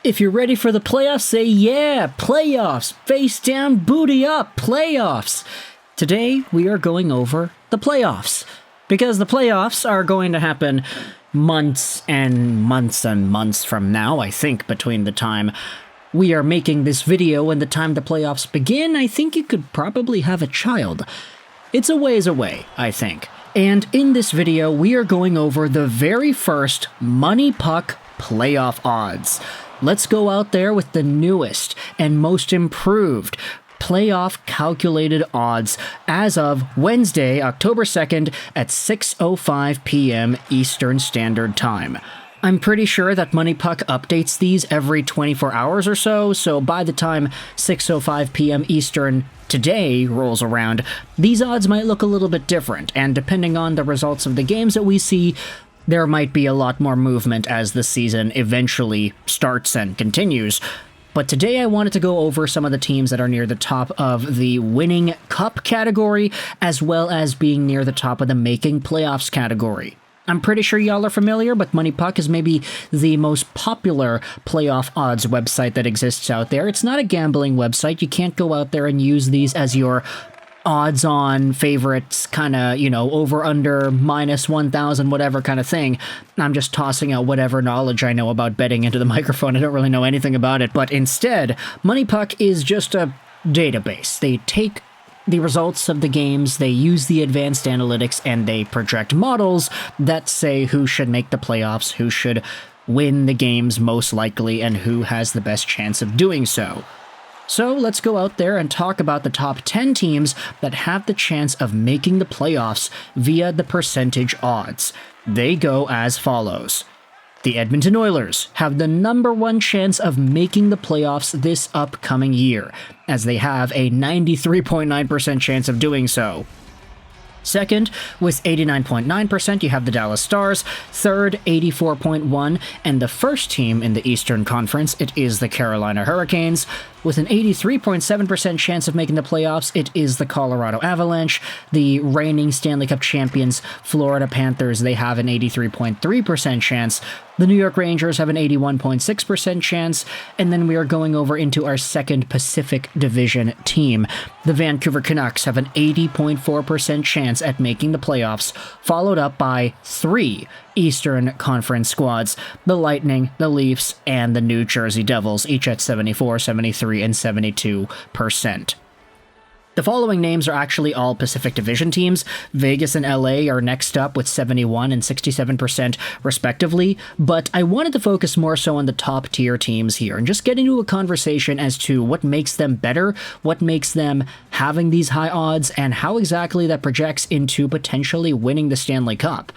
If you're ready for the playoffs, say yeah, playoffs, face down, booty up, playoffs. Today, we are going over the playoffs, because the playoffs are going to happen months and months and months from now. I think between the time we are making this video and the time the playoffs begin, I think you could probably have a child. It's a ways away, I think. And in this video, we are going over the very first MoneyPuck playoff odds. Let's go out there with the newest and most improved playoff calculated odds as of Wednesday, October 2nd at 6:05 p.m. Eastern Standard Time. I'm pretty sure that MoneyPuck updates these every 24 hours or so by the time 6:05 p.m. Eastern today rolls around, these odds might look a little bit different, and depending on the results of the games that we see, there might be a lot more movement as the season eventually starts and continues. But today I wanted to go over some of the teams that are near the top of the winning cup category, as well as being near the top of the making playoffs category. I'm pretty sure y'all are familiar, but MoneyPuck is maybe the most popular playoff odds website that exists out there. It's not a gambling website. You can't go out there and use these as your odds-on favorites, kind of, over, under, minus 1,000, whatever kind of thing. I'm just tossing out whatever knowledge I know about betting into the microphone. I don't really know anything about it, but instead, MoneyPuck is just a database. They take the results of the games, they use the advanced analytics, and they project models that say who should make the playoffs, who should win the games most likely, and who has the best chance of doing so. So let's go out there and talk about the top 10 teams that have the chance of making the playoffs via the percentage odds. They go as follows. The Edmonton Oilers have the #1 chance of making the playoffs this upcoming year, as they have a 93.9% chance of doing so. Second, with 89.9%, you have the Dallas Stars. Third, 84.1%, and the first team in the Eastern Conference, it is the Carolina Hurricanes. With an 83.7% chance of making the playoffs, it is the Colorado Avalanche. The reigning Stanley Cup champions, Florida Panthers, they have an 83.3% chance. The New York Rangers have an 81.6% chance. And then we are going over into our second Pacific Division team. The Vancouver Canucks have an 80.4% chance at making the playoffs, followed up by 3 Eastern Conference squads, the Lightning, the Leafs, and the New Jersey Devils, each at 74, 73, and 72%. The following names are actually all Pacific Division teams. Vegas and LA are next up with 71 and 67% respectively, but I wanted to focus more so on the top tier teams here and just get into a conversation as to what makes them better, what makes them having these high odds, and how exactly that projects into potentially winning the Stanley Cup.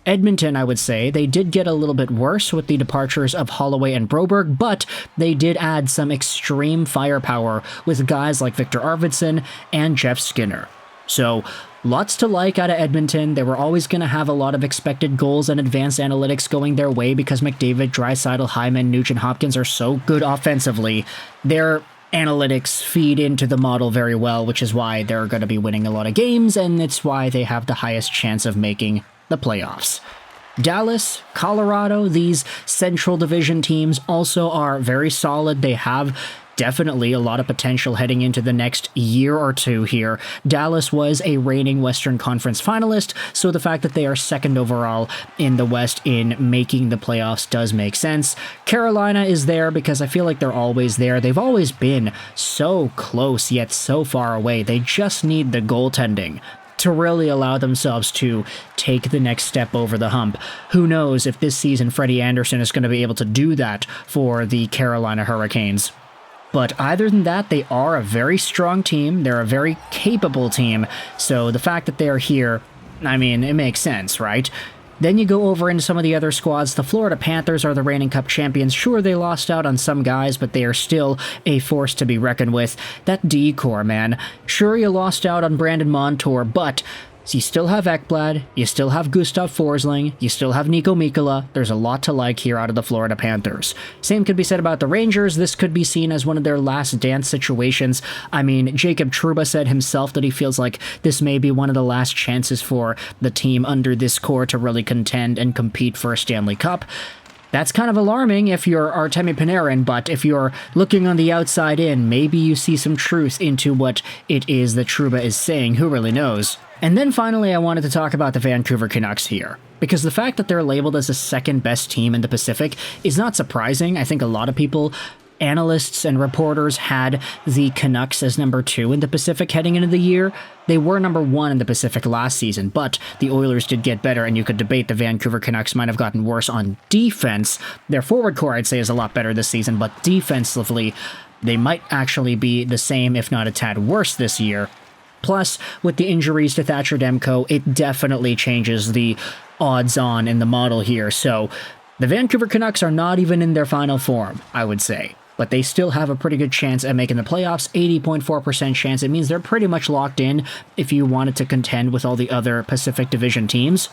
Edmonton, I would say, they did get a little bit worse with the departures of Holloway and Broberg, but they did add some extreme firepower with guys like Victor Arvidsson and Jeff Skinner. So, lots to like out of Edmonton. They were always going to have a lot of expected goals and advanced analytics going their way because McDavid, Draisaitl, Hyman, Nugent Hopkins are so good offensively. Their analytics feed into the model very well, which is why they're going to be winning a lot of games, and it's why they have the highest chance of making the playoffs. Dallas, Colorado, these Central Division teams also are very solid. They have definitely a lot of potential heading into the next year or two here. Dallas was a reigning Western Conference finalist, so the fact that they are second overall in the West in making the playoffs does make sense. Carolina is there because I feel like they're always there. They've always been so close yet so far away. They just need the goaltending to really allow themselves to take the next step over the hump. Who knows if this season Freddie Anderson is going to be able to do that for the Carolina Hurricanes. But other than that, they are a very strong team. They're a very capable team. So the fact that they're here, I mean, it makes sense, right? Then you go over into some of the other squads. The Florida Panthers are the reigning Cup champions. Sure, they lost out on some guys, but they are still a force to be reckoned with. That D-core, man. Sure, you lost out on Brandon Montour, but you still have Ekblad, you still have Gustav Forsling, you still have Nico Mikkola. There's a lot to like here out of the Florida Panthers. Same could be said about the Rangers. This could be seen as one of their last dance situations. I mean, Jacob Trouba said himself that he feels like this may be one of the last chances for the team under this core to really contend and compete for a Stanley Cup. That's kind of alarming if you're Artemi Panarin, but if you're looking on the outside in, maybe you see some truth into what it is that Trouba is saying. Who really knows? And then finally, I wanted to talk about the Vancouver Canucks here, because the fact that they're labeled as the second best team in the Pacific is not surprising. I think a lot of people, analysts and reporters, had the Canucks as number 2 in the Pacific heading into the year. They were number 1 in the Pacific last season, but the Oilers did get better, and you could debate the Vancouver Canucks might have gotten worse on defense. Their forward core, I'd say, is a lot better this season, but defensively, they might actually be the same, if not a tad worse this year. Plus, with the injuries to Thatcher Demko, it definitely changes the odds-on in the model here. So, the Vancouver Canucks are not even in their final form, I would say. But they still have a pretty good chance at making the playoffs, 80.4% chance. It means they're pretty much locked in if you wanted to contend with all the other Pacific Division teams.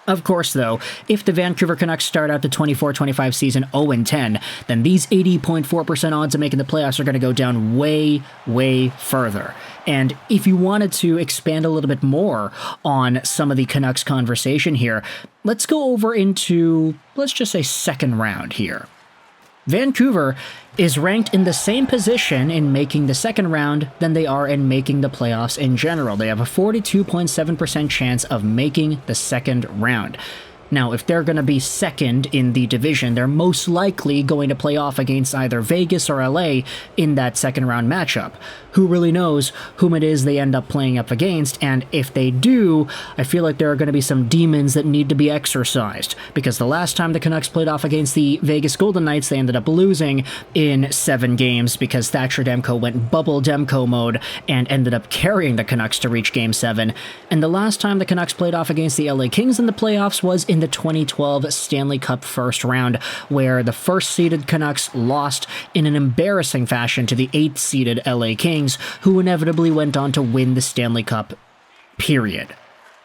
Of course, though, if the Vancouver Canucks start out the 24-25 season 0-10, then these 80.4% odds of making the playoffs are going to go down way, way further. And if you wanted to expand a little bit more on some of the Canucks conversation here, let's go over into, let's just say, second round here. Vancouver is ranked in the same position in making the second round than they are in making the playoffs in general. They have a 42.7% chance of making the second round. Now, if they're going to be second in the division, they're most likely going to play off against either Vegas or LA in that second round matchup. Who really knows whom it is they end up playing up against, and if they do, I feel like there are going to be some demons that need to be exercised, because the last time the Canucks played off against the Vegas Golden Knights, they ended up losing in 7 games because Thatcher Demko went bubble Demko mode and ended up carrying the Canucks to reach Game 7. And the last time the Canucks played off against the LA Kings in the playoffs was in the 2012 Stanley Cup first round, where the first-seeded Canucks lost in an embarrassing fashion to the 8th-seeded LA Kings, who inevitably went on to win the Stanley Cup, period.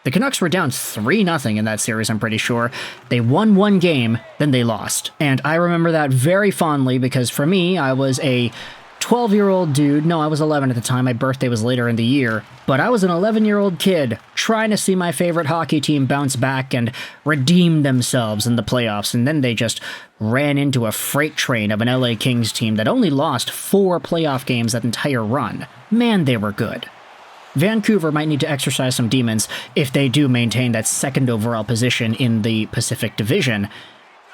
The Canucks were down 3-0 in that series, I'm pretty sure. They won 1 game, then they lost. And I remember that very fondly because for me, I was a 12-year-old dude. No, I was 11 at the time. My birthday was later in the year. But I was an 11-year-old kid trying to see my favorite hockey team bounce back and redeem themselves in the playoffs. And then they just ran into a freight train of an LA Kings team that only lost 4 playoff games that entire run. Man, they were good. Vancouver might need to exercise some demons if they do maintain that second overall position in the Pacific Division.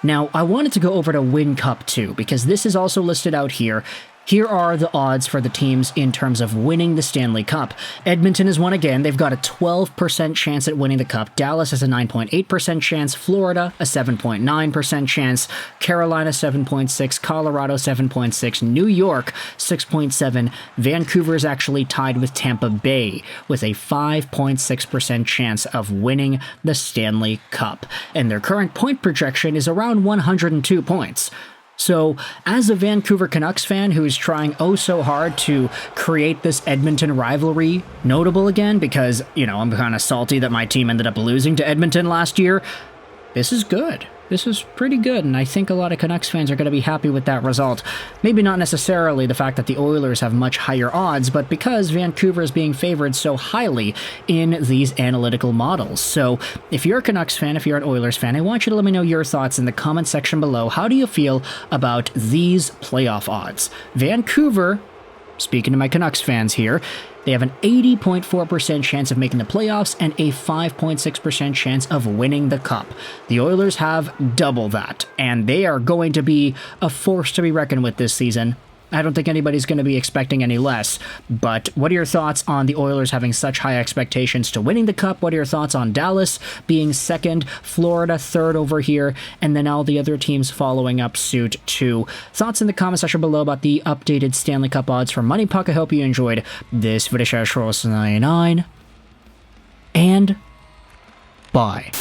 Now, I wanted to go over to Win Cup too, because this is also listed out here. Here are the odds for the teams in terms of winning the Stanley Cup. Edmonton has won again. They've got a 12% chance at winning the Cup. Dallas has a 9.8% chance. Florida, a 7.9% chance. Carolina, 7.6%. Colorado, 7.6%. New York, 6.7%. Vancouver is actually tied with Tampa Bay with a 5.6% chance of winning the Stanley Cup. And their current point projection is around 102 points. So, as a Vancouver Canucks fan who is trying oh so hard to create this Edmonton rivalry notable again, because, you know, I'm kind of salty that my team ended up losing to Edmonton last year, this is good. This is pretty good, and I think a lot of Canucks fans are going to be happy with that result. Maybe not necessarily the fact that the Oilers have much higher odds, but because Vancouver is being favored so highly in these analytical models. So, if you're a Canucks fan, if you're an Oilers fan, I want you to let me know your thoughts in the comment section below. How do you feel about these playoff odds? Vancouver, speaking to my Canucks fans here, they have an 80.4% chance of making the playoffs and a 5.6% chance of winning the Cup. The Oilers have double that, and they are going to be a force to be reckoned with this season. I don't think anybody's going to be expecting any less, but what are your thoughts on the Oilers having such high expectations to winning the Cup? What are your thoughts on Dallas being second, Florida third over here, and then all the other teams following up suit too? Thoughts in the comment section below about the updated Stanley Cup odds from MoneyPuck. I hope you enjoyed this video. 99 and bye.